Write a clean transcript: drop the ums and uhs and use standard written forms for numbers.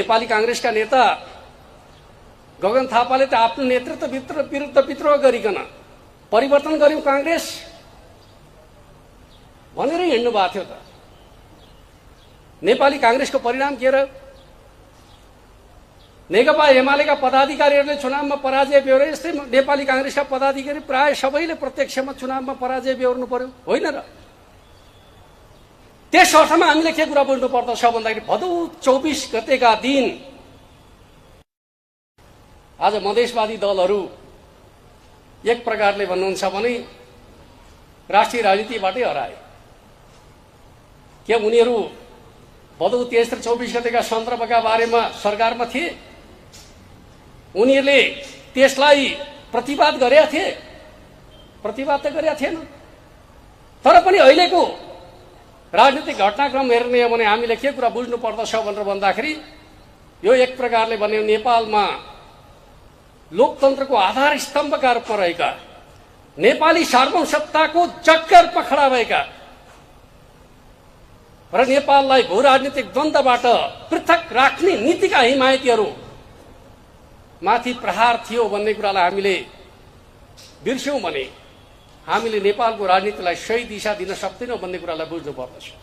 नेपाली कांग्रेसका नेता गगन थापाले त आफ्नो नेतृत्व विरुद्ध विद्रोह गरिकन परिवर्तन गर्यो कांग्रेस भनेर हिँड्नु भएको थियो त। नेपाली कांग्रेसको परिणाम के रह्यो? नेकपा एमालेका पदाधिकारीहरूले चुनावमा पराजय बेहोरे जस्तै नेपाली कांग्रेसका पदाधिकारी प्राय सबैले प्रत्यक्षमा चुनावमा पराजय बेहोर्नु पर्यो, होइन र? त्यस अर्थमा हामीले के कुरा बुझ्नु पर्दछ भन्दाखेरि भदौ 24 गतेका दिन आज मधेसवादी दलहरू एक प्रकारले भन्नुहुन्छ भने राष्ट्रिय राजनीतिबाटै हराए। के उनीहरू भदौ 23 र 24 गतेका सन्दर्भका बारेमा सरकारमा थिए? उनीहरूले त्यसलाई प्रतिवाद गरेका थिए? प्रतिवाद त गरेका थिएन। तर पनि अहिलेको राजनीतिक घटनाक्रम हेर्ने हो भने हामीले के कुरा बुझ्नु पर्दछ भनेर भन्दाखेरि यो एक प्रकारले भने नेपालमा लोकतन्त्रको आधार स्तम्भका रूपमा रहेका, नेपाली सार्वभौमसत्ताको जग्गरमा खडा भएका र नेपाललाई भू राजनीतिक द्वन्द्वबाट पृथक राख्ने नीतिका हिमायतीहरू माथि प्रहार थियो भन्ने कुरालाई हामीले बिर्स्यौं भने हामीले नेपालको राजनीतिलाई सही दिशा दिन सक्दैनौं भन्ने कुरालाई बुझ्नु पर्दछ।